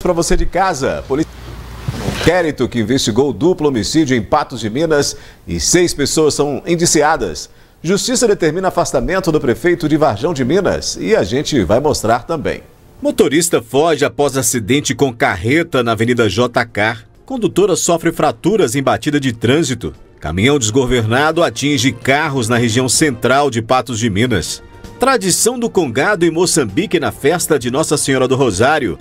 para você de casa. Inquérito que investigou o duplo homicídio em Patos de Minas e 6 pessoas são indiciadas. Justiça determina afastamento do prefeito de Varjão de Minas e a gente vai mostrar também. Motorista foge após acidente com carreta na Avenida JK. Condutora sofre fraturas em batida de trânsito. Caminhão desgovernado atinge carros na região central de Patos de Minas. Tradição do congado em Moçambique na festa de Nossa Senhora do Rosário.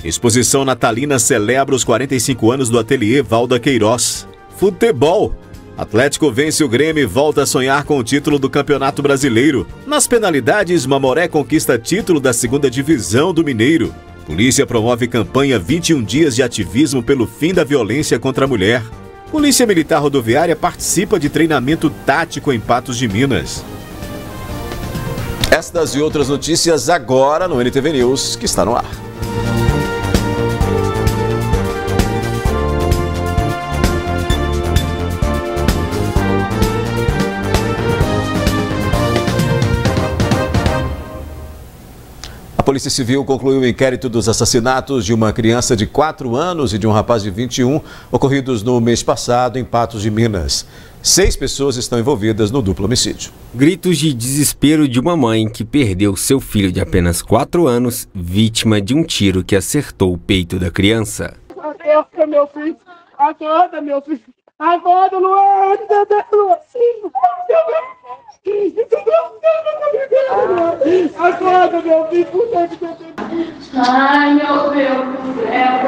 Exposição natalina celebra os 45 anos do ateliê Valda Queiroz. Futebol. Atlético vence o Grêmio e volta a sonhar com o título do Campeonato Brasileiro. Nas penalidades, Mamoré conquista título da 2ª Divisão do Mineiro. Polícia promove campanha 21 dias de ativismo pelo fim da violência contra a mulher. Polícia Militar Rodoviária participa de treinamento tático em Patos de Minas. Estas e outras notícias agora no NTV News, que está no ar. A Polícia Civil concluiu o inquérito dos assassinatos de uma criança de 4 anos e de um rapaz de 21, ocorridos no mês passado em Patos de Minas. 6 pessoas estão envolvidas no duplo homicídio. Gritos de desespero de uma mãe que perdeu seu filho de apenas 4 anos, vítima de um tiro que acertou o peito da criança. Acorda, meu filho! Acorda, meu filho! Acorda, Luan! Acorda, meu filho! Puta que ai, meu Deus do céu!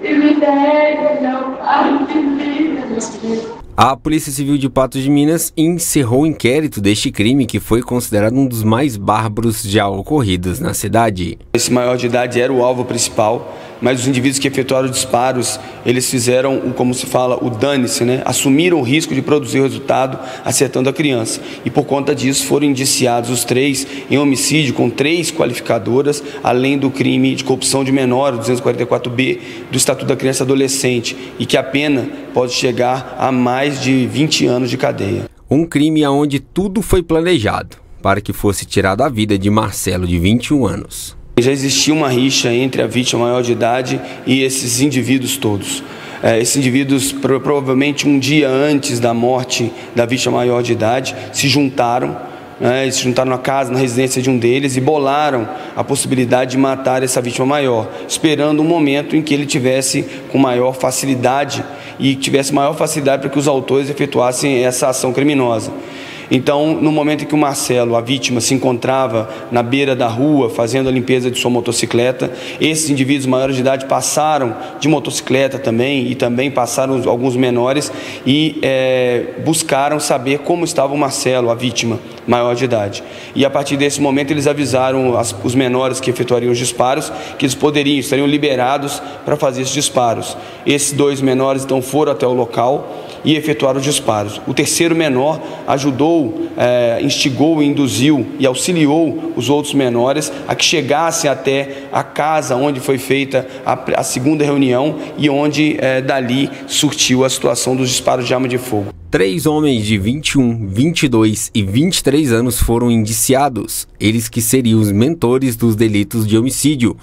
E me deixa, meu pai, que A Polícia Civil de Patos de Minas encerrou o inquérito deste crime que foi considerado um dos mais bárbaros já ocorridos na cidade. Esse maior de idade era o alvo principal, mas os indivíduos que efetuaram os disparos, eles fizeram, como se fala, o dane-se, né? Assumiram o risco de produzir o resultado acertando a criança. E por conta disso foram indiciados os 3 em homicídio com 3 qualificadoras, além do crime de corrupção de menor, o 244B, do Estatuto da Criança e Adolescente, e que a pena pode chegar a mais de 20 anos de cadeia. Um crime onde tudo foi planejado para que fosse tirado a vida de Marcelo, de 21 anos. Já existia uma rixa entre a vítima maior de idade e esses indivíduos todos. Esses indivíduos, provavelmente um dia antes da morte da vítima maior de idade, se juntaram na casa, na residência de um deles e bolaram a possibilidade de matar essa vítima maior, esperando um momento em que ele tivesse com maior facilidade para que os autores efetuassem essa ação criminosa. Então, no momento em que o Marcelo, a vítima, se encontrava na beira da rua fazendo a limpeza de sua motocicleta, esses indivíduos maiores de idade passaram de motocicleta também e também passaram alguns menores e buscaram saber como estava o Marcelo, a vítima maior de idade. E a partir desse momento eles avisaram os menores que efetuariam os disparos que eles estariam liberados para fazer esses disparos. Esses 2 menores então foram até o local e efetuaram os disparos. O terceiro menor ajudou, instigou, induziu e auxiliou os outros menores a que chegassem até a casa onde foi feita a segunda reunião e onde dali surtiu a situação dos disparos de arma de fogo. 3 homens de 21, 22 e 23 anos foram indiciados, eles que seriam os mentores dos delitos de homicídio.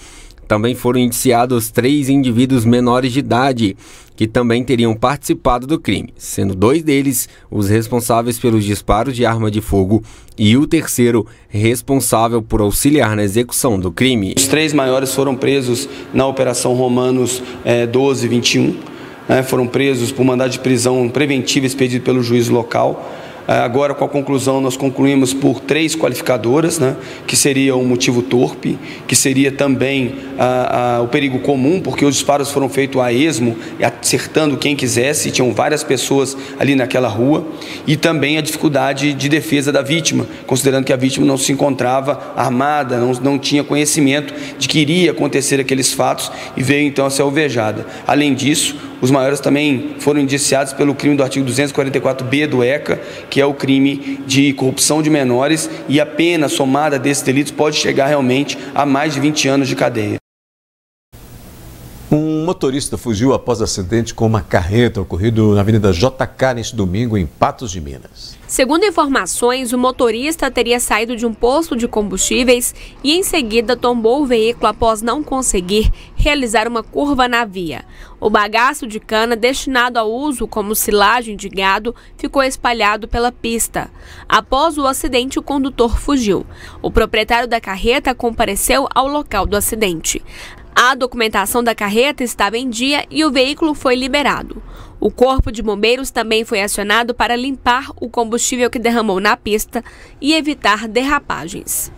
Também foram indiciados 3 indivíduos menores de idade, que também teriam participado do crime, sendo 2 deles os responsáveis pelos disparos de arma de fogo e o terceiro responsável por auxiliar na execução do crime. Os 3 maiores foram presos na Operação Romanos 12-21, foram presos por mandado de prisão preventiva expedido pelo juiz local. Agora, com a conclusão, nós concluímos por 3 qualificadoras, que seria o motivo torpe, que seria também o perigo comum, porque os disparos foram feitos a esmo, acertando quem quisesse, tinham várias pessoas ali naquela rua, e também a dificuldade de defesa da vítima, considerando que a vítima não se encontrava armada, não tinha conhecimento de que iria acontecer aqueles fatos e veio então a ser alvejada. Além disso, os maiores também foram indiciados pelo crime do artigo 244B do ECA, que é o crime de corrupção de menores, e a pena somada desses delitos pode chegar realmente a mais de 20 anos de cadeia. Um motorista fugiu após acidente com uma carreta ocorrido na Avenida JK neste domingo em Patos de Minas. Segundo informações, o motorista teria saído de um posto de combustíveis e em seguida tombou o veículo após não conseguir realizar uma curva na via. O bagaço de cana destinado ao uso como silagem de gado ficou espalhado pela pista. Após o acidente, o condutor fugiu. O proprietário da carreta compareceu ao local do acidente. A documentação da carreta estava em dia e o veículo foi liberado. O Corpo de Bombeiros também foi acionado para limpar o combustível que derramou na pista e evitar derrapagens.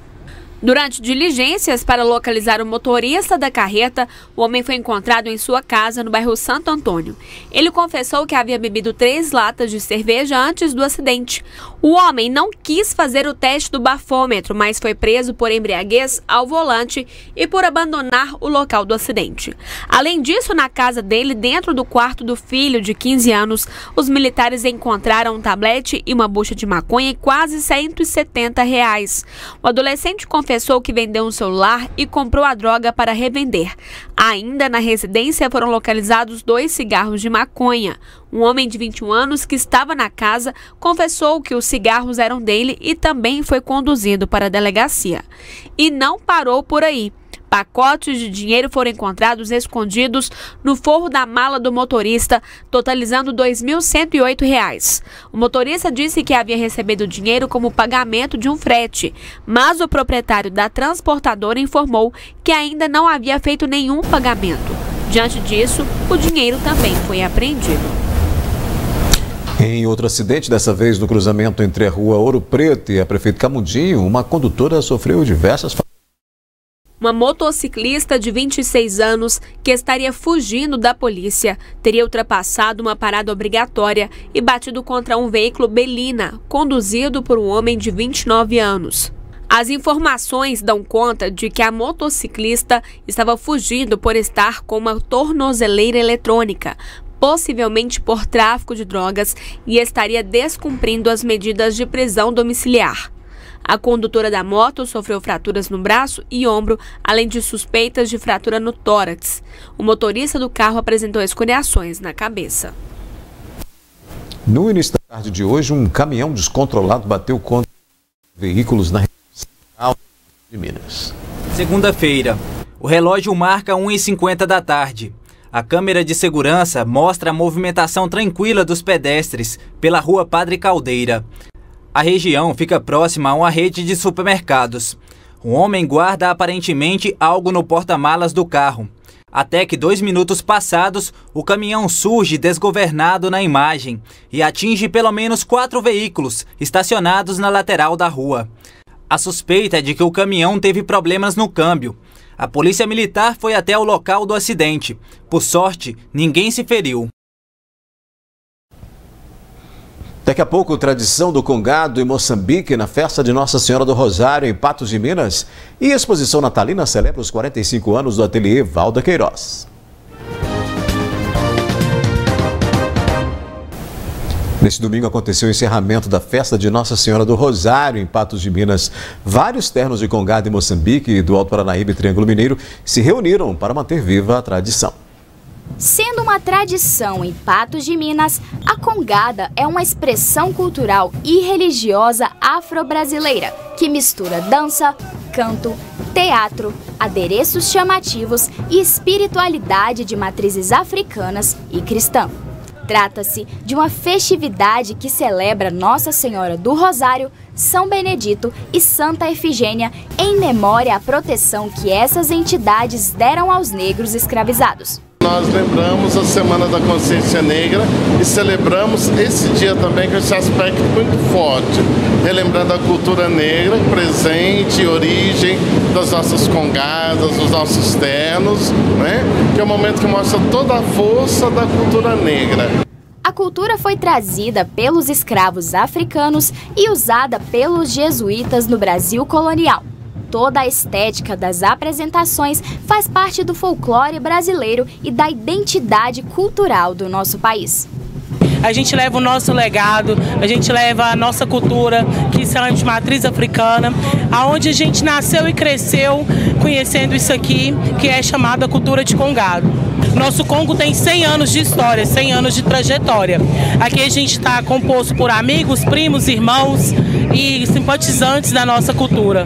Durante diligências para localizar o motorista da carreta, o homem foi encontrado em sua casa no bairro Santo Antônio. Ele confessou que havia bebido 3 latas de cerveja antes do acidente. O homem não quis fazer o teste do bafômetro, mas foi preso por embriaguez ao volante e por abandonar o local do acidente. Além disso, na casa dele, dentro do quarto do filho de 15 anos, os militares encontraram um tablete e uma bucha de maconha e quase R$170. O adolescente confessou que vendeu um celular e comprou a droga para revender. Ainda na residência foram localizados 2 cigarros de maconha. Um homem de 21 anos que estava na casa confessou que os cigarros eram dele e também foi conduzido para a delegacia. E não parou por aí. Pacotes de dinheiro foram encontrados escondidos no forro da mala do motorista, totalizando R$2.108. O motorista disse que havia recebido o dinheiro como pagamento de um frete, mas o proprietário da transportadora informou que ainda não havia feito nenhum pagamento. Diante disso, o dinheiro também foi apreendido. Em outro acidente, dessa vez no cruzamento entre a rua Ouro Preto e a Prefeito Camundinho, uma condutora sofreu diversas Uma motociclista de 26 anos que estaria fugindo da polícia teria ultrapassado uma parada obrigatória e batido contra um veículo Belina, conduzido por um homem de 29 anos. As informações dão conta de que a motociclista estava fugindo por estar com uma tornozeleira eletrônica, possivelmente por tráfico de drogas, e estaria descumprindo as medidas de prisão domiciliar. A condutora da moto sofreu fraturas no braço e ombro, além de suspeitas de fratura no tórax. O motorista do carro apresentou escoriações na cabeça. No início da tarde de hoje, um caminhão descontrolado bateu contra veículos na região central de Minas. Segunda-feira, o relógio marca 1h50 da tarde. A câmera de segurança mostra a movimentação tranquila dos pedestres pela rua Padre Caldeira. A região fica próxima a uma rede de supermercados. Um homem guarda aparentemente algo no porta-malas do carro. Até que 2 minutos passados, o caminhão surge desgovernado na imagem e atinge pelo menos 4 veículos estacionados na lateral da rua. A suspeita é de que o caminhão teve problemas no câmbio. A polícia militar foi até o local do acidente. Por sorte, ninguém se feriu. Daqui a pouco, tradição do Congado em Moçambique na festa de Nossa Senhora do Rosário em Patos de Minas. E a exposição natalina celebra os 45 anos do ateliê Valda Queiroz. Neste domingo aconteceu o encerramento da festa de Nossa Senhora do Rosário em Patos de Minas. Vários ternos de Congado em Moçambique e do Alto Paranaíba e Triângulo Mineiro se reuniram para manter viva a tradição. Sendo uma tradição em Patos de Minas, a congada é uma expressão cultural e religiosa afro-brasileira que mistura dança, canto, teatro, adereços chamativos e espiritualidade de matrizes africanas e cristã. Trata-se de uma festividade que celebra Nossa Senhora do Rosário, São Benedito e Santa Efigênia em memória à proteção que essas entidades deram aos negros escravizados. Nós lembramos a Semana da Consciência Negra e celebramos esse dia também com esse aspecto muito forte, relembrando a cultura negra, presente, origem das nossas congadas, dos nossos ternos, né? Que é um momento que mostra toda a força da cultura negra. A cultura foi trazida pelos escravos africanos e usada pelos jesuítas no Brasil colonial. Toda a estética das apresentações faz parte do folclore brasileiro e da identidade cultural do nosso país. A gente leva o nosso legado, a gente leva a nossa cultura, que são de matriz africana, aonde a gente nasceu e cresceu conhecendo isso aqui, que é chamada cultura de Congado. Nosso Congo tem 100 anos de história, 100 anos de trajetória. Aqui a gente está composto por amigos, primos, irmãos e simpatizantes da nossa cultura.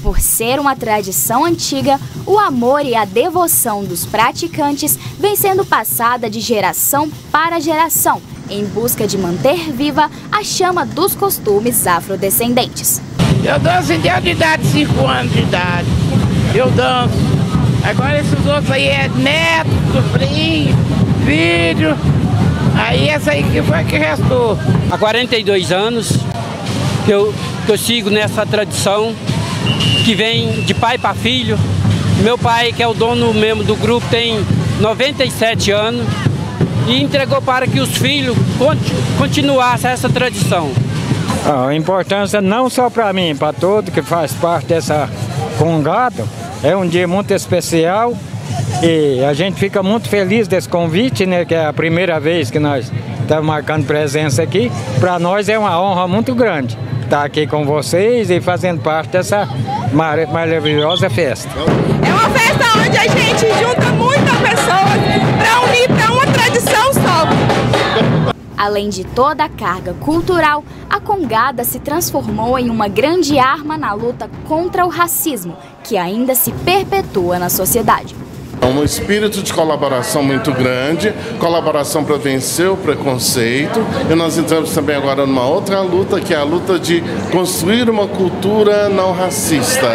Por ser uma tradição antiga, o amor e a devoção dos praticantes vem sendo passada de geração para geração, em busca de manter viva a chama dos costumes afrodescendentes. Eu danço desde a idade de 5 anos de idade. Eu danço. Agora esses outros aí é neto, sobrinho, filho. Aí essa aí que foi que restou. Há 42 anos que eu sigo nessa tradição que vem de pai para filho. Meu pai, que é o dono mesmo do grupo, tem 97 anos e entregou para que os filhos continuassem essa tradição. A importância não só para mim, para todo que faz parte dessa congada. É um dia muito especial e a gente fica muito feliz desse convite, né? Que é a primeira vez que nós estamos marcando presença aqui. Para nós é uma honra muito grande estar aqui com vocês e fazendo parte dessa maravilhosa festa. É uma festa onde a gente junta muitas pessoas para unir para uma tradição só. Além de toda a carga cultural, a congada se transformou em uma grande arma na luta contra o racismo, que ainda se perpetua na sociedade. É um espírito de colaboração muito grande, colaboração para vencer o preconceito. E nós entramos também agora numa outra luta, que é a luta de construir uma cultura não racista,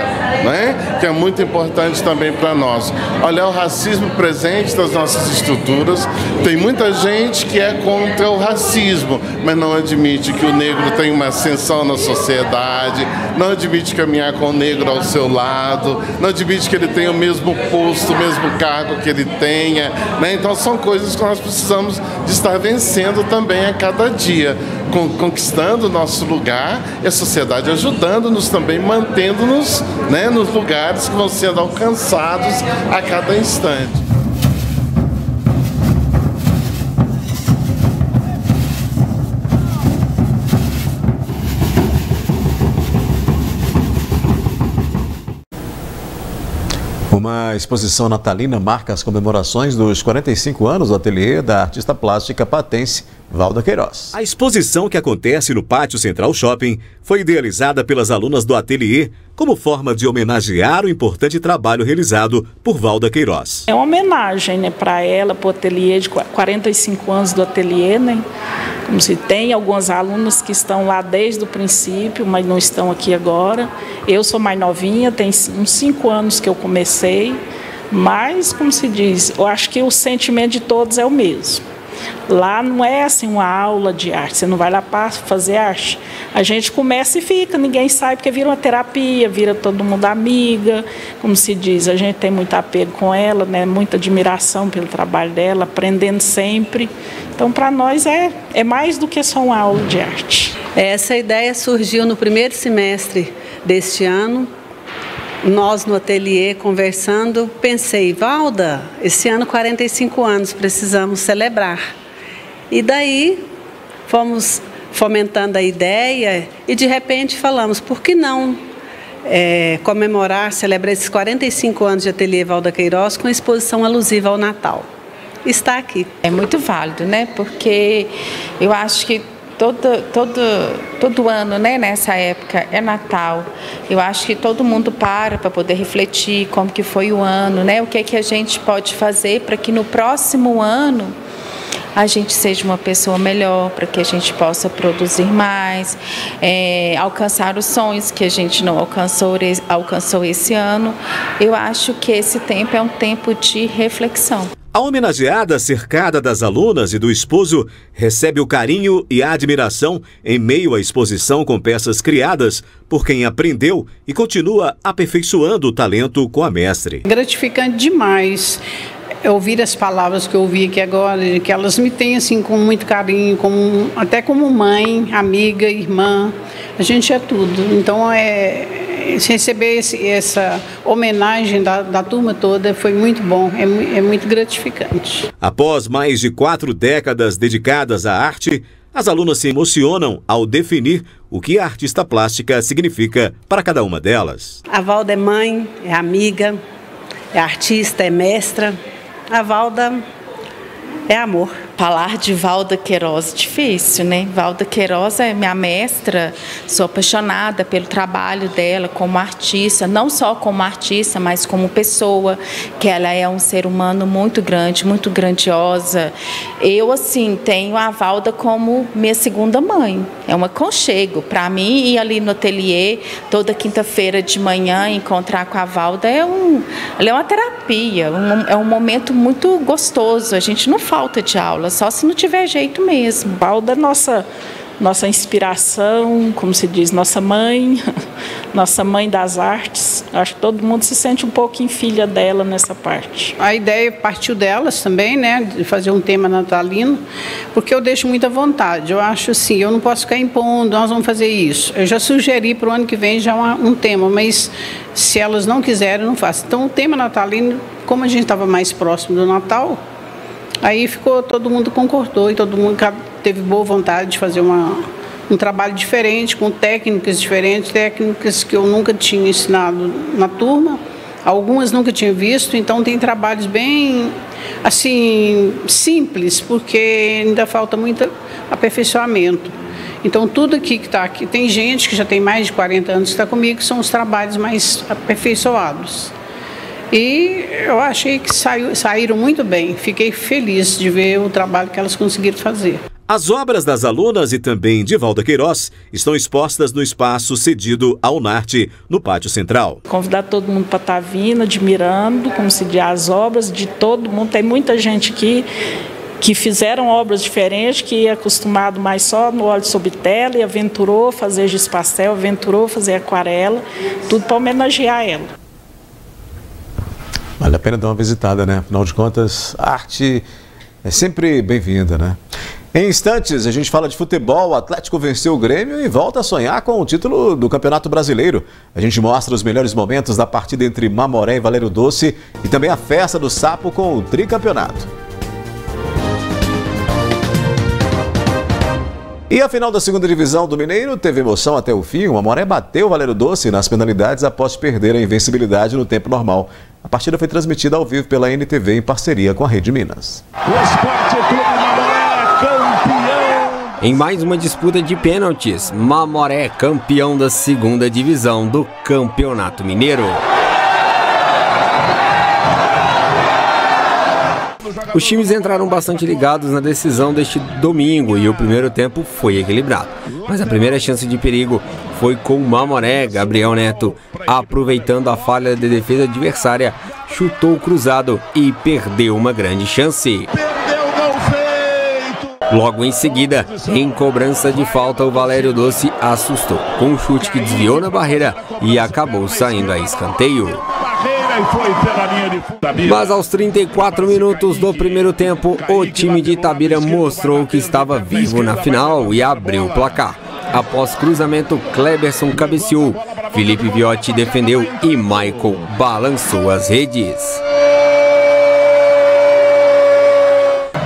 né? Que é muito importante também para nós. Olhar o racismo presente das nossas estruturas. Tem muita gente que é contra o racismo, mas não admite que o negro tem uma ascensão na sociedade, não admite caminhar com o negro ao seu lado, não admite que ele tenha o mesmo posto, o mesmo cargo que ele tenha, né? Então são coisas que nós precisamos de estar vencendo também a cada dia, conquistando o nosso lugar e a sociedade ajudando-nos também, mantendo-nos, né, nos lugares que vão sendo alcançados a cada instante. Uma exposição natalina marca as comemorações dos 45 anos do ateliê da artista plástica patense Valda Queiroz. A exposição, que acontece no Pátio Central Shopping, foi idealizada pelas alunas do ateliê como forma de homenagear o importante trabalho realizado por Valda Queiroz. É uma homenagem, né, para ela, para o ateliê de 45 anos do ateliê, né? Como se tem algumas alunas que estão lá desde o princípio, mas não estão aqui agora. Eu sou mais novinha, tem uns 5 anos que eu comecei, mas, como se diz, eu acho que o sentimento de todos é o mesmo. Lá não é assim uma aula de arte, você não vai lá para fazer arte. A gente começa e fica, ninguém sai, porque vira uma terapia, vira todo mundo amiga, como se diz, a gente tem muito apego com ela, né? Muita admiração pelo trabalho dela, aprendendo sempre. Então, para nós é mais do que só uma aula de arte. Essa ideia surgiu no primeiro semestre deste ano. Nós no ateliê conversando, pensei, Valda, esse ano 45 anos, precisamos celebrar. E daí fomos fomentando a ideia e de repente falamos, por que não comemorar, celebrar esses 45 anos de ateliê Valda Queiroz com exposição alusiva ao Natal? Está aqui. É muito válido, né? Porque eu acho que todo ano, né, nessa época, é Natal. Eu acho que todo mundo para poder refletir como que foi o ano, né? O que é que a gente pode fazer para que no próximo ano a gente seja uma pessoa melhor, para que a gente possa produzir mais, alcançar os sonhos que a gente não alcançou esse ano. Eu acho que esse tempo é um tempo de reflexão. A homenageada, cercada das alunas e do esposo, recebe o carinho e a admiração em meio à exposição com peças criadas por quem aprendeu e continua aperfeiçoando o talento com a mestre. Gratificante demais ouvir as palavras que eu ouvi aqui agora, que elas me têm assim com muito carinho, até como mãe, amiga, irmã, a gente é tudo. Então receber essa homenagem da turma toda foi muito bom, é muito gratificante. Após mais de 4 décadas dedicadas à arte, as alunas se emocionam ao definir o que a artista plástica significa para cada uma delas. A Valda é mãe, é amiga, é artista, é mestra, A Valda é amor. Falar de Valda Queiroz é difícil, né? Valda Queiroz é minha mestra, sou apaixonada pelo trabalho dela como artista, não só como artista, mas como pessoa, que ela é um ser humano muito grande, muito grandiosa. Eu, assim, tenho a Valda como minha segunda mãe, é um aconchego. Para mim, ir ali no ateliê, toda quinta-feira de manhã, encontrar com a Valda, ela é uma terapia, é um momento muito gostoso, a gente não falta de aula, só se não tiver jeito mesmo. Valda é nossa inspiração, como se diz, nossa mãe das artes. Acho que todo mundo se sente um pouquinho filha dela nessa parte. A ideia partiu delas também, né, de fazer um tema natalino, porque eu deixo muita vontade. Eu acho assim, eu não posso ficar impondo, nós vamos fazer isso. Eu já sugeri para o ano que vem já um tema, mas se elas não quiserem, eu não faço. Então o tema natalino, como a gente estava mais próximo do Natal, aí todo mundo concordou e todo mundo teve boa vontade de fazer um trabalho diferente, com técnicas diferentes, técnicas que eu nunca tinha ensinado na turma, algumas nunca tinha visto, então tem trabalhos bem, assim, simples, porque ainda falta muito aperfeiçoamento. Então tudo aqui que está aqui, tem gente que já tem mais de 40 anos que está comigo, que são os trabalhos mais aperfeiçoados. E eu achei que saíram muito bem. Fiquei feliz de ver o trabalho que elas conseguiram fazer. As obras das alunas e também de Valda Queiroz estão expostas no espaço cedido ao Unarte, no Pátio Central. Convidar todo mundo para estar vindo, admirando, como se diz, as obras de todo mundo. Tem muita gente aqui que fizeram obras diferentes, que é acostumado mais só no óleo sobre tela e aventurou fazer giz pastel, aventurou fazer aquarela, tudo para homenagear ela. Vale a pena dar uma visitada, né? Afinal de contas, a arte é sempre bem-vinda, né? Em instantes, a gente fala de futebol. O Atlético venceu o Grêmio e volta a sonhar com o título do Campeonato Brasileiro. A gente mostra os melhores momentos da partida entre Mamoré e Valério Doce e também a festa do Sapo com o tricampeonato. E a final da segunda divisão do Mineiro teve emoção até o fim. O Mamoré bateu o Valério Doce nas penalidades após perder a invencibilidade no tempo normal. A partida foi transmitida ao vivo pela NTV em parceria com a Rede Minas. O Esporte Clube Mamoré, campeão! Em mais uma disputa de pênaltis, Mamoré campeão da segunda divisão do Campeonato Mineiro. Os times entraram bastante ligados na decisão deste domingo e o primeiro tempo foi equilibrado. Mas a primeira chance de perigo foi com o Mamoré. Gabriel Neto, aproveitando a falha de defesa adversária, chutou o cruzado e perdeu uma grande chance. Logo em seguida, em cobrança de falta, o Valério Doce assustou com um chute que desviou na barreira e acabou saindo a escanteio. Mas aos 34 minutos do primeiro tempo, o time de Itabira mostrou que estava vivo na final e abriu o placar. Após cruzamento, Kleberson cabeceou, Felipe Viotti defendeu e Michael balançou as redes.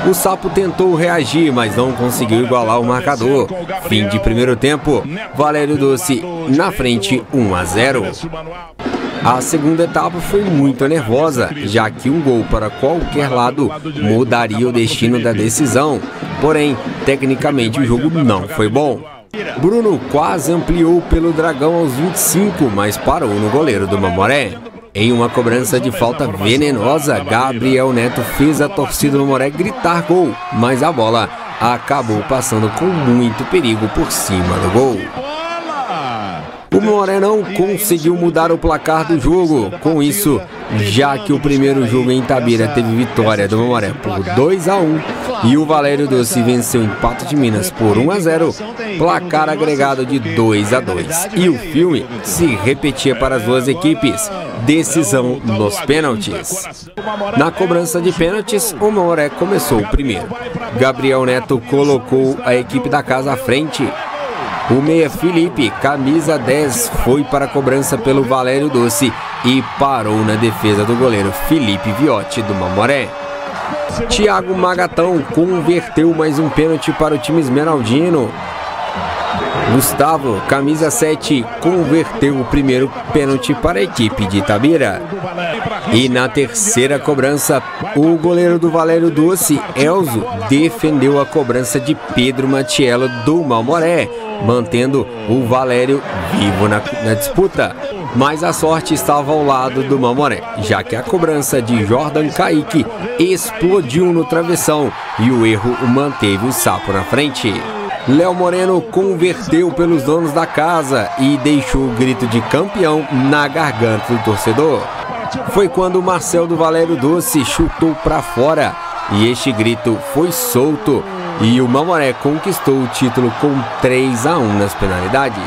O Sapo tentou reagir, mas não conseguiu igualar o marcador. Fim de primeiro tempo, Valério Doce na frente, 1-0. A segunda etapa foi muito nervosa, já que um gol para qualquer lado mudaria o destino da decisão. Porém, tecnicamente o jogo não foi bom. Bruno quase ampliou pelo Dragão aos 25, mas parou no goleiro do Mamoré. Em uma cobrança de falta venenosa, Gabriel Neto fez a torcida do Mamoré gritar gol, mas a bola acabou passando com muito perigo por cima do gol. O Mamoré não conseguiu mudar o placar do jogo. Com isso, já que o primeiro jogo em Itabira teve vitória do Mamoré por 2-1 e o Valério Doce venceu em Patos de Minas por 1-0, placar agregado de 2-2. E o filme se repetia para as duas equipes. Decisão nos pênaltis. Na cobrança de pênaltis, o Mamoré começou primeiro. Gabriel Neto colocou a equipe da casa à frente. O meia Felipe, camisa 10, foi para a cobrança pelo Valério Doce e parou na defesa do goleiro Felipe Viotti do Mamoré. Thiago Magatão converteu mais um pênalti para o time esmeraldino. Gustavo, camisa 7, converteu o primeiro pênalti para a equipe de Itabira. E na terceira cobrança, o goleiro do Valério Doce, Elzo, defendeu a cobrança de Pedro Matiello do Malmoré, mantendo o Valério vivo na disputa. Mas a sorte estava ao lado do Malmoré, já que a cobrança de Jordan Kaique explodiu no travessão e o erro manteve o Sapo na frente. Léo Moreno converteu pelos donos da casa e deixou o grito de campeão na garganta do torcedor. Foi quando o Marcel do Valério Doce chutou para fora e este grito foi solto e o Malmoré conquistou o título com 3-1 nas penalidades.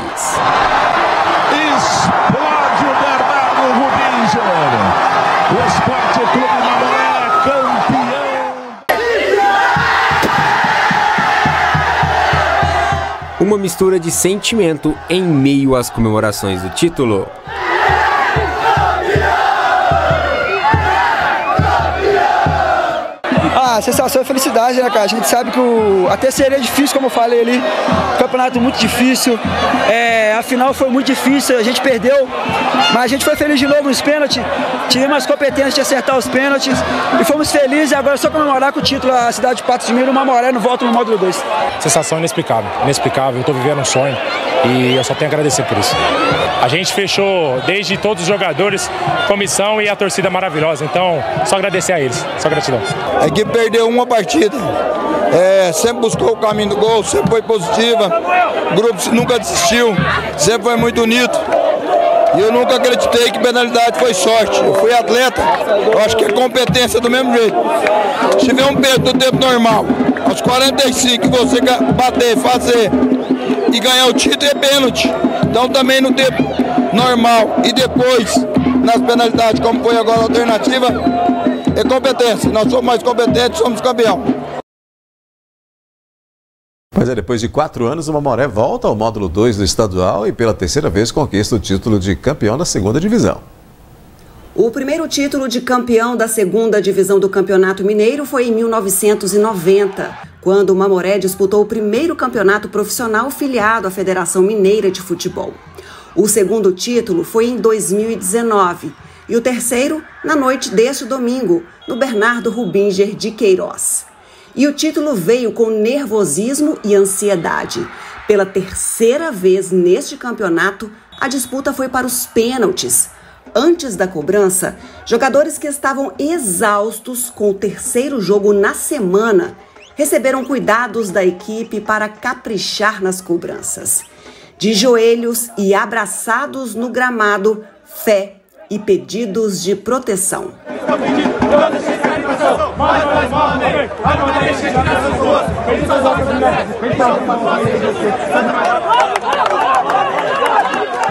Explode o Bernardo Rubim Júnior. O Esporte Clube Malmoré campeão. Uma mistura de sentimento em meio às comemorações do título. A sensação é felicidade, né, cara? A gente sabe que a terceira é difícil, como eu falei ali. Campeonato muito difícil. A final foi muito difícil, a gente perdeu. Mas a gente foi feliz de novo nos pênaltis. Tivemos as competências de acertar os pênaltis. E fomos felizes. E agora é só comemorar com o título a cidade de Patos de Minas, o Malmoré no volta no módulo 2. Sensação inexplicável, inexplicável. Eu estou vivendo um sonho e eu só tenho a agradecer por isso. A gente fechou desde todos os jogadores, comissão e a torcida maravilhosa. Então, só agradecer a eles. Só gratidão. A equipe perdeu uma partida. Sempre buscou o caminho do gol, sempre foi positiva. O grupo nunca desistiu, sempre foi muito unido. E eu nunca acreditei que penalidade foi sorte. Eu fui atleta, eu acho que é competência do mesmo jeito. Se tiver um pênalti no tempo normal, aos 45 você bater, fazer e ganhar o título é pênalti. Então também no tempo normal e depois nas penalidades, como foi agora a alternativa, é competência. Nós somos mais competentes, somos campeão. Pois é, depois de 4 anos, o Malmoré volta ao módulo 2 do estadual e pela terceira vez conquista o título de campeão da segunda divisão. O primeiro título de campeão da segunda divisão do Campeonato Mineiro foi em 1990, quando o Malmoré disputou o primeiro campeonato profissional filiado à Federação Mineira de Futebol. O segundo título foi em 2019 e o terceiro na noite deste domingo, no Bernardo Rubinger de Queiroz. E o título veio com nervosismo e ansiedade. Pela terceira vez neste campeonato, a disputa foi para os pênaltis. Antes da cobrança, jogadores que estavam exaustos com o terceiro jogo na semana receberam cuidados da equipe para caprichar nas cobranças. De joelhos e abraçados no gramado, fé e pedidos de proteção.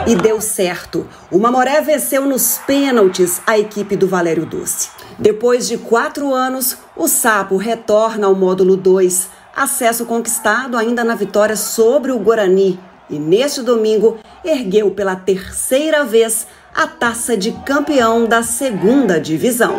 E deu certo. O Malmoré venceu nos pênaltis a equipe do Valério Doce. Depois de 4 anos, o Sapo retorna ao módulo 2, acesso conquistado ainda na vitória sobre o Guarani. E neste domingo, ergueu pela terceira vez a taça de campeão da segunda divisão.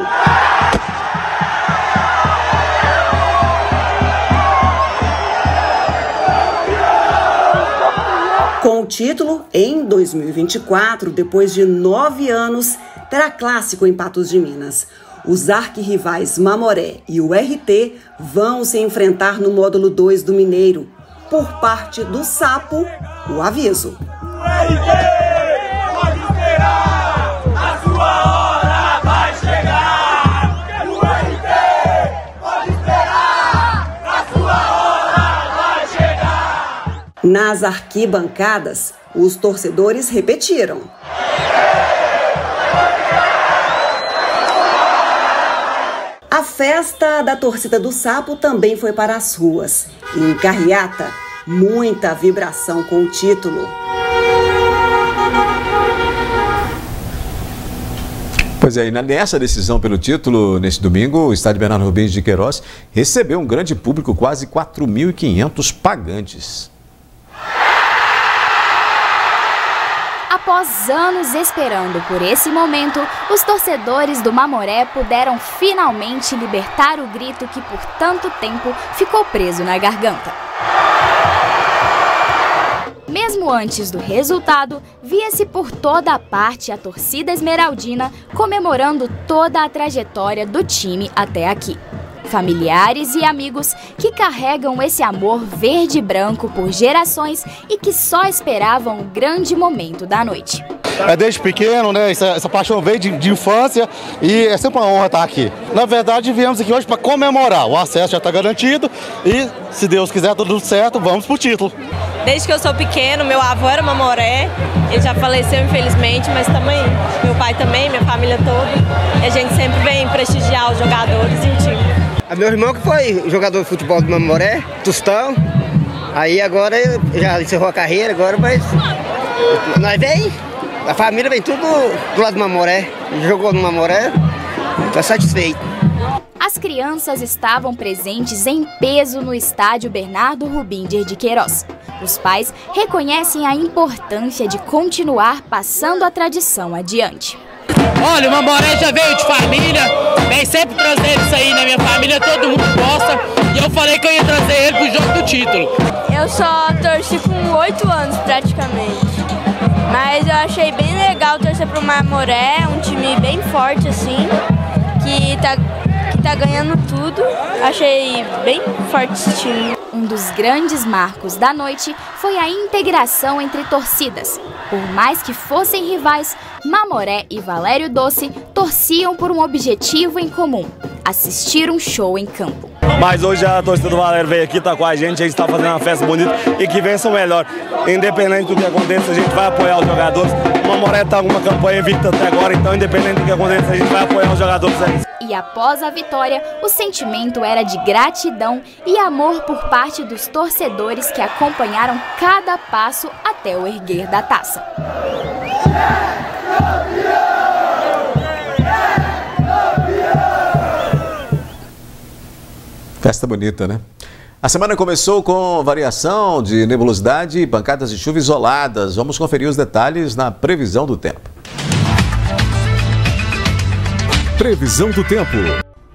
Com o título, em 2024, depois de 9 anos, terá clássico em Patos de Minas. Os arquirrivais Malmoré e o RT vão se enfrentar no módulo 2 do Mineiro. Por parte do Sapo, o aviso. Nas arquibancadas, os torcedores repetiram. A festa da torcida do Sapo também foi para as ruas. E em Carriata, muita vibração com o título. Pois é, e nessa decisão pelo título, neste domingo, o estádio Bernardo Rubinger de Queiroz recebeu um grande público, quase 4.500 pagantes. Após anos esperando por esse momento, os torcedores do Malmoré puderam finalmente libertar o grito que por tanto tempo ficou preso na garganta. Mesmo antes do resultado, via-se por toda a parte a torcida esmeraldina comemorando toda a trajetória do time até aqui. Familiares e amigos que carregam esse amor verde e branco por gerações e que só esperavam o grande momento da noite. Desde pequeno, né? Essa paixão veio de infância e é sempre uma honra estar aqui. Na verdade, viemos aqui hoje para comemorar. O acesso já está garantido e, se Deus quiser, tudo certo, vamos pro título. Desde que eu sou pequeno, meu avô era Mamoré, ele já faleceu infelizmente, mas também meu pai também, minha família toda. E a gente sempre vem prestigiar os jogadores e o time. Meu irmão que foi jogador de futebol do Mamoré, Tostão, aí agora já encerrou a carreira, agora, mas nós vem, a família vem tudo do lado do Mamoré, jogou no Mamoré, está satisfeito. As crianças estavam presentes em peso no estádio Bernardo Rubinder de Queiroz. Os pais reconhecem a importância de continuar passando a tradição adiante. Olha, o Mamoré já veio de família, vem sempre trazendo isso aí na minha família, todo mundo gosta. E eu falei que eu ia trazer ele pro jogo do título. Eu só torci com 8 anos praticamente, mas eu achei bem legal torcer pro Mamoré, um time bem forte assim, que tá ganhando tudo. Achei bem forte esse time. Um dos grandes marcos da noite foi a integração entre torcidas. Por mais que fossem rivais, Mamoré e Valério Doce torciam por um objetivo em comum: assistir um show em campo. Mas hoje a torcida do Valério veio aqui, tá com a gente está fazendo uma festa bonita e que vença o melhor. Independente do que aconteça, a gente vai apoiar os jogadores. O Mamoré está com uma campanha invicta até agora, então independente do que aconteça, a gente vai apoiar os jogadores aí. E após a vitória, o sentimento era de gratidão e amor por parte dos torcedores que acompanharam cada passo até o erguer da taça. Festa bonita, né? A semana começou com variação de nebulosidade e pancadas de chuva isoladas. Vamos conferir os detalhes na previsão do tempo. Previsão do tempo.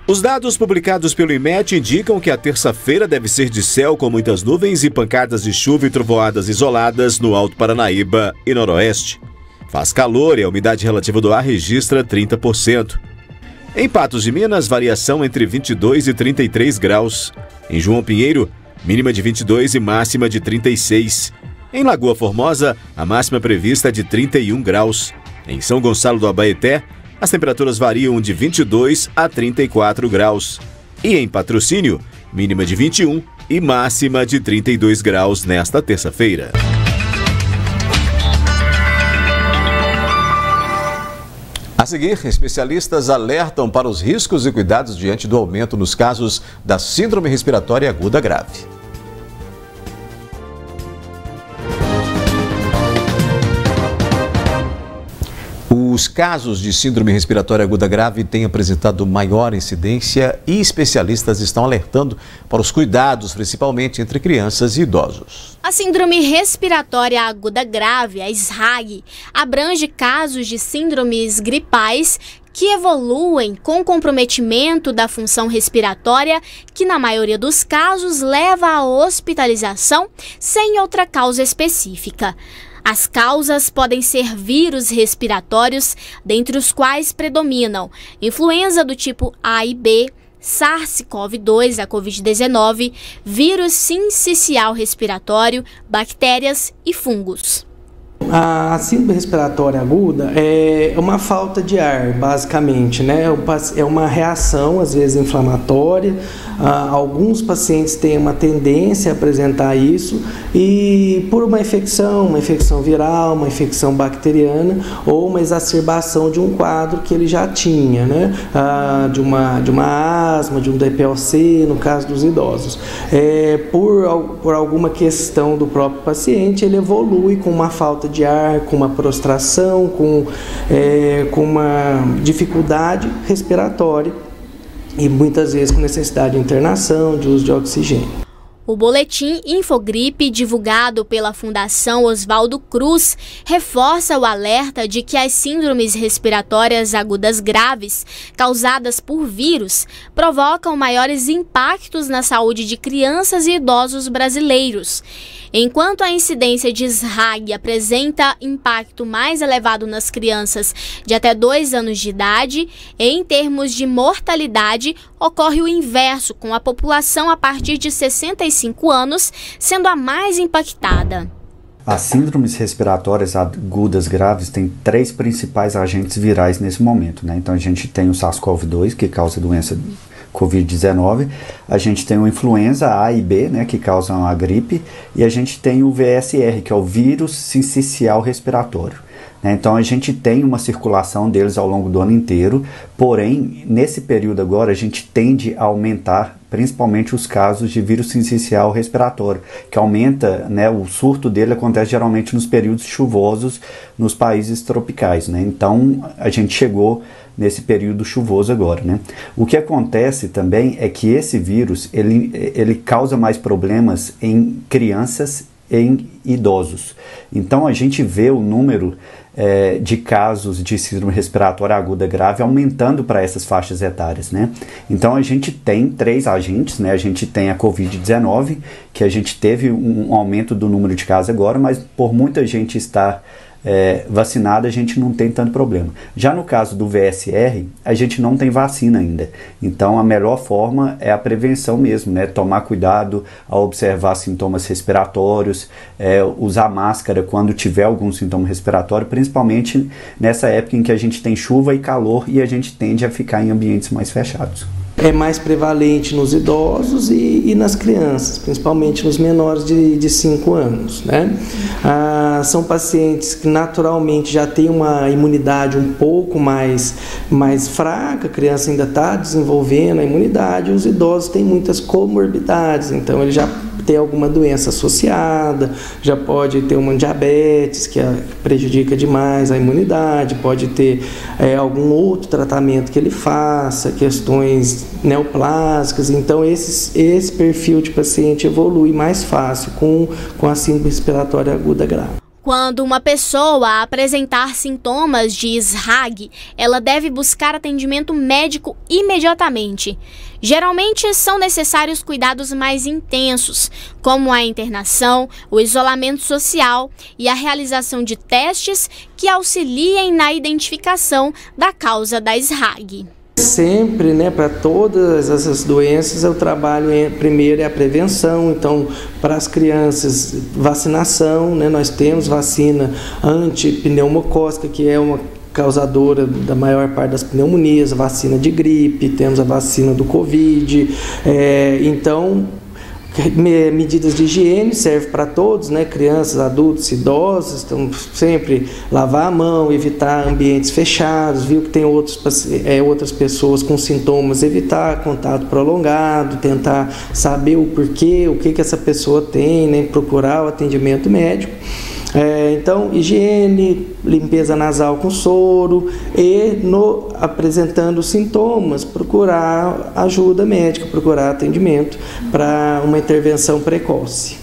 Os dados publicados pelo IMET indicam que a terça-feira deve ser de céu com muitas nuvens e pancadas de chuva e trovoadas isoladas no Alto Paranaíba e Noroeste. Faz calor e a umidade relativa do ar registra 30%. Em Patos de Minas, variação entre 22 e 33 graus. Em João Pinheiro, mínima de 22 e máxima de 36. Em Lagoa Formosa, a máxima prevista é de 31 graus. Em São Gonçalo do Abaeté, as temperaturas variam de 22 a 34 graus. E em Patrocínio, mínima de 21 e máxima de 32 graus nesta terça-feira. A seguir, especialistas alertam para os riscos e cuidados diante do aumento nos casos da síndrome respiratória aguda grave. Os casos de síndrome respiratória aguda grave têm apresentado maior incidência e especialistas estão alertando para os cuidados, principalmente entre crianças e idosos. A síndrome respiratória aguda grave, a SRAG, abrange casos de síndromes gripais que evoluem com comprometimento da função respiratória, que na maioria dos casos leva à hospitalização sem outra causa específica. As causas podem ser vírus respiratórios, dentre os quais predominam influenza do tipo A e B, SARS-CoV-2, a Covid-19, vírus sincicial respiratório, bactérias e fungos. A síndrome respiratória aguda é uma falta de ar, basicamente, né? É uma reação, às vezes, inflamatória. Alguns pacientes têm uma tendência a apresentar isso e por uma infecção viral, uma infecção bacteriana ou uma exacerbação de um quadro que ele já tinha, né? De uma asma, de um DPOC, no caso dos idosos. Por alguma questão do próprio paciente, ele evolui com uma falta de ar, com uma prostração, com uma dificuldade respiratória e muitas vezes com necessidade de internação, de uso de oxigênio. O boletim Infogripe, divulgado pela Fundação Oswaldo Cruz, reforça o alerta de que as síndromes respiratórias agudas graves, causadas por vírus, provocam maiores impactos na saúde de crianças e idosos brasileiros. Enquanto a incidência de SRAG apresenta impacto mais elevado nas crianças de até 2 anos de idade, em termos de mortalidade, ocorre o inverso, com a população a partir de 65 anos sendo a mais impactada. As síndromes respiratórias agudas graves têm 3 principais agentes virais nesse momento, né? Então a gente tem o SARS-CoV-2, que causa a doença Covid-19, a gente tem o influenza A e B, né, que causam a gripe, e a gente tem o VSR, que é o vírus sincicial respiratório. Então a gente tem uma circulação deles ao longo do ano inteiro, porém nesse período agora a gente tende a aumentar principalmente os casos de vírus sincicial respiratório, que aumenta, né, o surto dele acontece geralmente nos períodos chuvosos nos países tropicais, né? Então a gente chegou nesse período chuvoso agora, né? O que acontece também é que esse vírus ele causa mais problemas em crianças e em idosos. Então a gente vê o número de casos de síndrome respiratória aguda grave aumentando para essas faixas etárias, né? Então a gente tem 3 agentes, né? A gente tem a Covid-19, que a gente teve um aumento do número de casos agora, mas por muita gente estar vacinada, a gente não tem tanto problema. Já no caso do VSR, a gente não tem vacina ainda. Então a melhor forma é a prevenção mesmo, né? Tomar cuidado ao observar sintomas respiratórios, usar máscara quando tiver algum sintoma respiratório, principalmente nessa época em que a gente tem chuva e calor e a gente tende a ficar em ambientes mais fechados. É mais prevalente nos idosos e nas crianças, principalmente nos menores de 5 anos, né? São pacientes que naturalmente já têm uma imunidade um pouco mais fraca, a criança ainda está desenvolvendo a imunidade, os idosos têm muitas comorbidades, então ele já tem alguma doença associada, já pode ter uma diabetes que prejudica demais a imunidade, pode ter algum outro tratamento que ele faça, questões neoplásicas. Então esse perfil de paciente evolui mais fácil com a síndrome respiratória aguda grave. Quando uma pessoa apresentar sintomas de SRAG, ela deve buscar atendimento médico imediatamente. Geralmente são necessários cuidados mais intensos, como a internação, o isolamento social e a realização de testes que auxiliem na identificação da causa da SRAG. Sempre, né, para todas essas doenças, o trabalho primeiro é a prevenção. Então, para as crianças, vacinação, né, nós temos vacina antipneumocócica, que é uma causadora da maior parte das pneumonias, a vacina de gripe, temos a vacina do Covid. Então, medidas de higiene servem para todos, né? Crianças, adultos, idosos, então sempre lavar a mão, evitar ambientes fechados, viu que tem outras pessoas com sintomas, evitar contato prolongado, tentar saber o porquê, o que essa pessoa tem, né? Procurar o atendimento médico. Então, higiene, limpeza nasal com soro e, apresentando sintomas, procurar ajuda médica, procurar atendimento para uma intervenção precoce.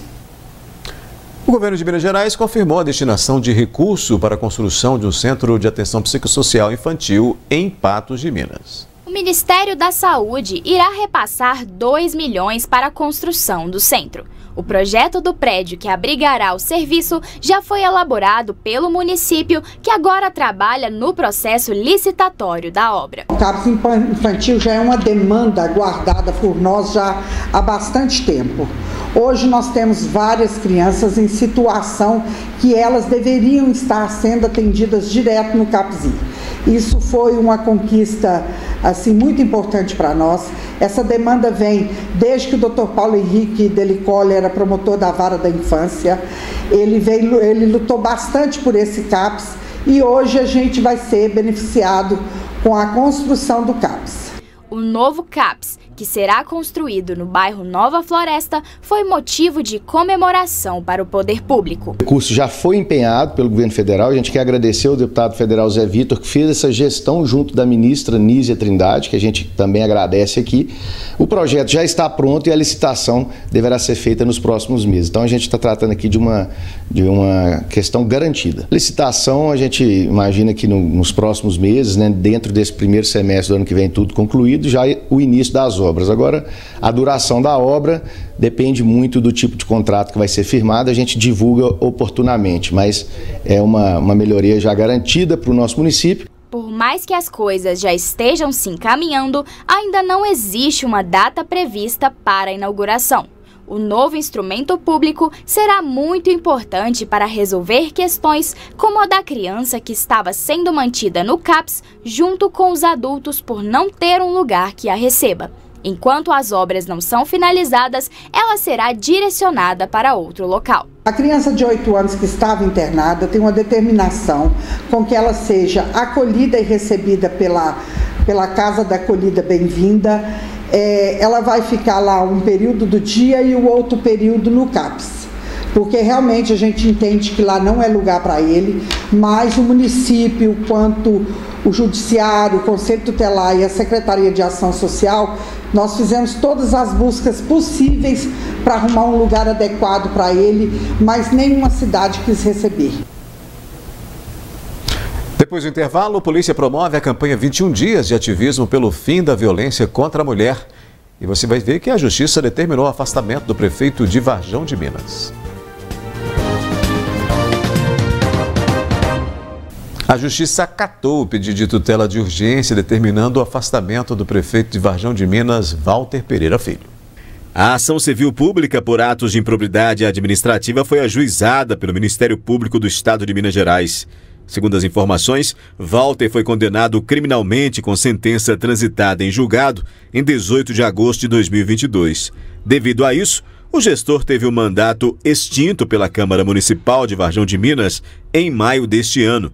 O governo de Minas Gerais confirmou a destinação de recurso para a construção de um centro de atenção psicossocial infantil em Patos de Minas. O Ministério da Saúde irá repassar 2 milhões para a construção do centro. O projeto do prédio que abrigará o serviço já foi elaborado pelo município, que agora trabalha no processo licitatório da obra. O CAPS infantil já é uma demanda aguardada por nós já há bastante tempo. Hoje nós temos várias crianças em situação que elas deveriam estar sendo atendidas direto no CAPS. Isso foi uma conquista assim, muito importante para nós. Essa demanda vem desde que o Dr. Paulo Henrique Delicoli era promotor da Vara da Infância. Ele lutou bastante por esse CAPS e hoje a gente vai ser beneficiado com a construção do CAPS. O novo CAPS, que será construído no bairro Nova Floresta, foi motivo de comemoração para o poder público. O recurso já foi empenhado pelo governo federal. A gente quer agradecer ao deputado federal Zé Vitor, que fez essa gestão junto da ministra Nízia Trindade, que a gente também agradece aqui. O projeto já está pronto e a licitação deverá ser feita nos próximos meses. Então a gente está tratando aqui de uma questão garantida. Licitação, a gente imagina que nos próximos meses, né, dentro desse primeiro semestre do ano que vem tudo concluído, já o início das obras. obras. Agora, a duração da obra depende muito do tipo de contrato que vai ser firmado, a gente divulga oportunamente, mas é uma melhoria já garantida para o nosso município. Por mais que as coisas já estejam se encaminhando, ainda não existe uma data prevista para a inauguração. O novo instrumento público será muito importante para resolver questões como a da criança que estava sendo mantida no CAPS junto com os adultos por não ter um lugar que a receba. Enquanto as obras não são finalizadas, ela será direcionada para outro local. A criança de 8 anos que estava internada tem uma determinação com que ela seja acolhida e recebida pela Casa da Acolhida Bem-vinda. Ela vai ficar lá um período do dia e o outro período no CAPS, porque realmente a gente entende que lá não é lugar para ele, mas o município, quanto o Judiciário, o Conselho Tutelar e a Secretaria de Ação Social, nós fizemos todas as buscas possíveis para arrumar um lugar adequado para ele, mas nenhuma cidade quis receber. Depois do intervalo, a polícia promove a campanha 21 dias de ativismo pelo fim da violência contra a mulher. E você vai ver que a Justiça determinou o afastamento do prefeito de Varjão de Minas. A Justiça acatou o pedido de tutela de urgência, determinando o afastamento do prefeito de Varjão de Minas, Walter Pereira Filho. A ação civil pública por atos de improbidade administrativa foi ajuizada pelo Ministério Público do Estado de Minas Gerais. Segundo as informações, Walter foi condenado criminalmente com sentença transitada em julgado em 18 de agosto de 2022. Devido a isso, o gestor teve o mandato extinto pela Câmara Municipal de Varjão de Minas em maio deste ano.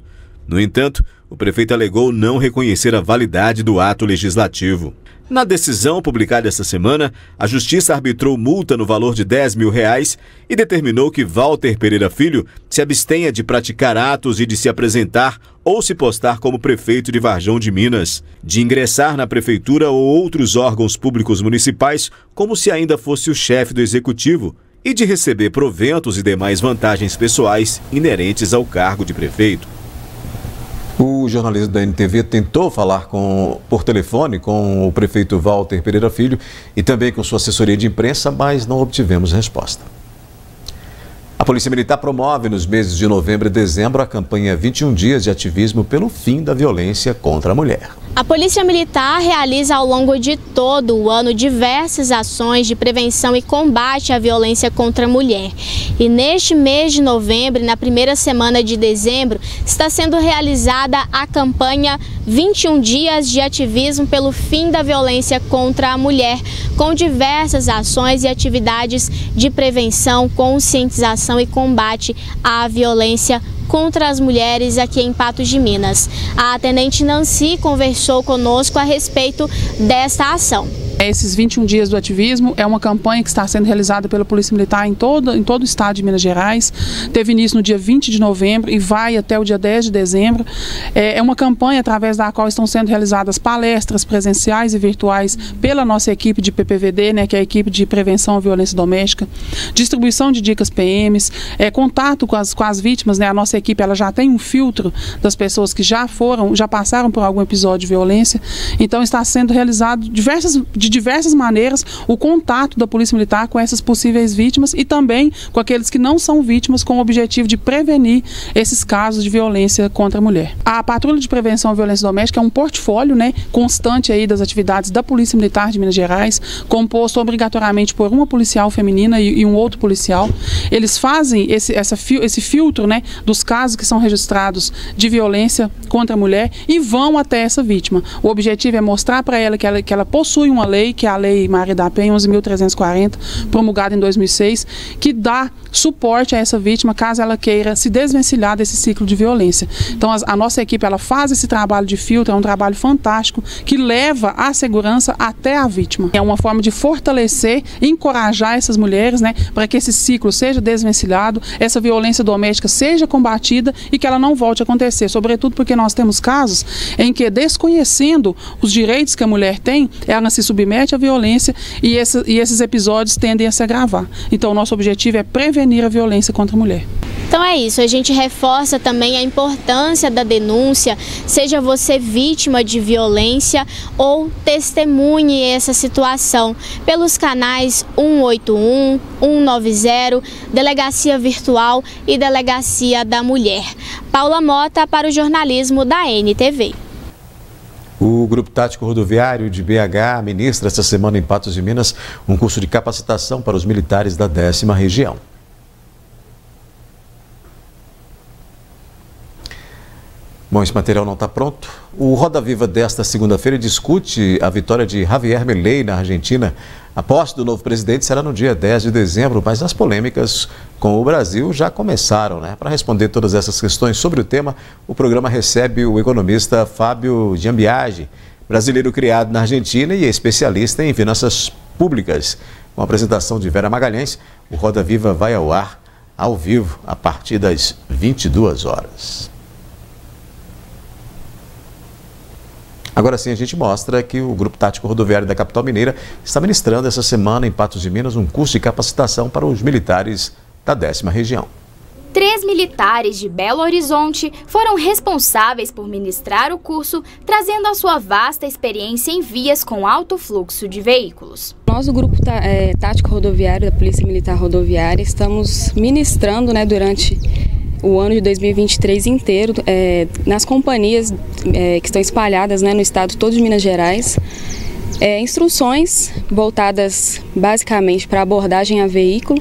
No entanto, o prefeito alegou não reconhecer a validade do ato legislativo. Na decisão publicada esta semana, a Justiça arbitrou multa no valor de R$10 mil e determinou que Walter Pereira Filho se abstenha de praticar atos e de se apresentar ou se postar como prefeito de Varjão de Minas, de ingressar na prefeitura ou outros órgãos públicos municipais como se ainda fosse o chefe do executivo e de receber proventos e demais vantagens pessoais inerentes ao cargo de prefeito. O jornalista da NTV tentou falar por telefone com o prefeito Walter Pereira Filho e também com sua assessoria de imprensa, mas não obtivemos resposta. A Polícia Militar promove nos meses de novembro e dezembro a campanha 21 dias de ativismo pelo fim da violência contra a mulher. A Polícia Militar realiza ao longo de todo o ano diversas ações de prevenção e combate à violência contra a mulher. E neste mês de novembro e na primeira semana de dezembro está sendo realizada a campanha 21 dias de ativismo pelo fim da violência contra a mulher, com diversas ações e atividades de prevenção, conscientização e combate à violência contra as mulheres aqui em Patos de Minas. A tenente Nancy conversou conosco a respeito desta ação. Esses 21 dias do ativismo é uma campanha que está sendo realizada pela Polícia Militar em todo o estado de Minas Gerais. Teve início no dia 20 de novembro e vai até o dia 10 de dezembro. É uma campanha através da qual estão sendo realizadas palestras presenciais e virtuais pela nossa equipe de PPVD, que é a equipe de prevenção à violência doméstica, distribuição de dicas PMs, contato com as vítimas, A nossa equipe ela já tem um filtro das pessoas que já passaram por algum episódio de violência. Então está sendo realizado de diversas maneiras o contato da Polícia Militar com essas possíveis vítimas e também com aqueles que não são vítimas, com o objetivo de prevenir esses casos de violência contra a mulher. A Patrulha de Prevenção à Violência Doméstica é um portfólio constante aí das atividades da Polícia Militar de Minas Gerais, composto obrigatoriamente por uma policial feminina e um outro policial. Eles fazem esse filtro dos casos que são registrados de violência contra a mulher e vão até essa vítima. O objetivo é mostrar para ela que ela possui uma lei, que é a Lei Maria da Penha 11.340, promulgada em 2006, que dá suporte a essa vítima caso ela queira se desvencilhar desse ciclo de violência. Então a nossa equipe ela faz esse trabalho de filtro, é um trabalho fantástico que leva a segurança até a vítima. É uma forma de fortalecer e encorajar essas mulheres, para que esse ciclo seja desvencilhado, essa violência doméstica seja combatida e que ela não volte a acontecer, sobretudo porque nós temos casos em que, desconhecendo os direitos que a mulher tem, ela se submete à violência e esses episódios tendem a se agravar. Então o nosso objetivo é prevenir a violência contra a mulher. Então é isso, a gente reforça também a importância da denúncia, seja você vítima de violência ou testemunhe essa situação, pelos canais 181, 190, Delegacia Virtual e Delegacia da Mulher. Paula Mota para o jornalismo da NTV. O Grupo Tático Rodoviário de BH ministra esta semana em Patos de Minas um curso de capacitação para os militares da 10ª região. Bom, esse material não está pronto. O Roda Viva desta segunda-feira discute a vitória de Javier Milei na Argentina. A posse do novo presidente será no dia 10 de dezembro, mas as polêmicas com o Brasil já começaram, né? Para responder todas essas questões sobre o tema, o programa recebe o economista Fábio Giambiagi, brasileiro criado na Argentina e especialista em finanças públicas. Com a apresentação de Vera Magalhães, o Roda Viva vai ao ar, ao vivo, a partir das 22 horas. Agora sim, a gente mostra que o Grupo Tático Rodoviário da capital mineira está ministrando essa semana em Patos de Minas um curso de capacitação para os militares da 10ª região. 3 militares de Belo Horizonte foram responsáveis por ministrar o curso, trazendo a sua vasta experiência em vias com alto fluxo de veículos. Nós, o Grupo Tático Rodoviário da Polícia Militar Rodoviária, estamos ministrando, durante o ano de 2023 inteiro, nas companhias que estão espalhadas no estado todo de Minas Gerais, instruções voltadas basicamente para abordagem a veículo.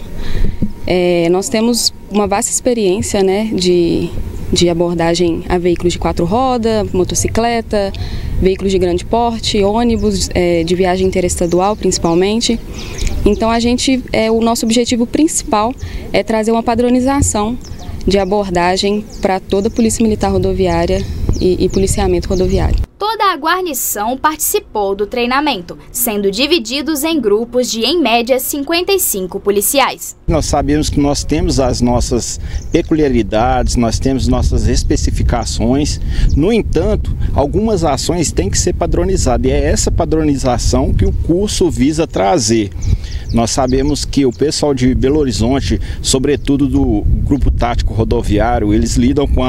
Nós temos uma vasta experiência de abordagem a veículos de 4 rodas, motocicleta, veículos de grande porte, ônibus de viagem interestadual principalmente. Então o nosso objetivo principal é trazer uma padronização de abordagem para toda a Polícia Militar Rodoviária e policiamento rodoviário. Toda a guarnição participou do treinamento, sendo divididos em grupos de, em média, 55 policiais. Nós sabemos que nós temos as nossas peculiaridades, nós temos nossas especificações. No entanto, algumas ações têm que ser padronizadas e é essa padronização que o curso visa trazer. Nós sabemos que o pessoal de Belo Horizonte, sobretudo do Grupo Tático Rodoviário, eles lidam com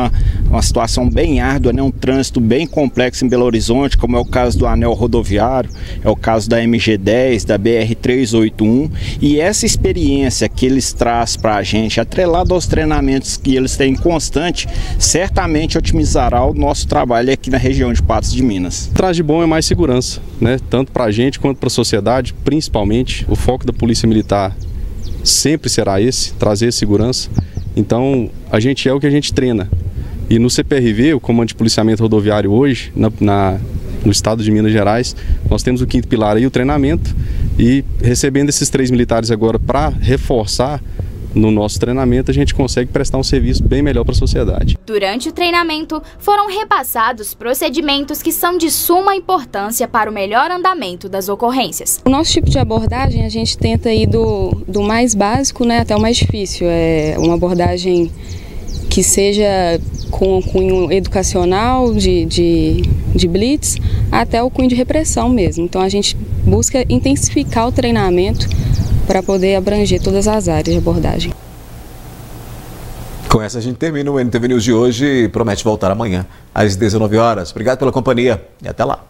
uma situação bem árdua, um trânsito bem complexo em Belo Horizonte, como é o caso do anel rodoviário, é o caso da MG10, da BR-381, e essa experiência que eles trazem para a gente, atrelado aos treinamentos que eles têm constante, certamente otimizará o nosso trabalho aqui na região de Patos de Minas. Traz de bom é mais segurança, tanto para a gente quanto para a sociedade, principalmente. O foco da Polícia Militar sempre será esse, trazer segurança. Então, a gente é o que a gente treina. E no CPRV, o Comando de Policiamento Rodoviário hoje, no estado de Minas Gerais, nós temos o 5º pilar aí, o treinamento, e recebendo esses 3 militares agora para reforçar no nosso treinamento, a gente consegue prestar um serviço bem melhor para a sociedade. Durante o treinamento, foram repassados procedimentos que são de suma importância para o melhor andamento das ocorrências. O nosso tipo de abordagem, a gente tenta ir do mais básico até o mais difícil. É uma abordagem que seja com cunho educacional, de blitz, até o cunho de repressão mesmo. Então a gente busca intensificar o treinamento para poder abranger todas as áreas de abordagem. Com essa a gente termina o NTV News de hoje e promete voltar amanhã às 19 horas. Obrigado pela companhia e até lá.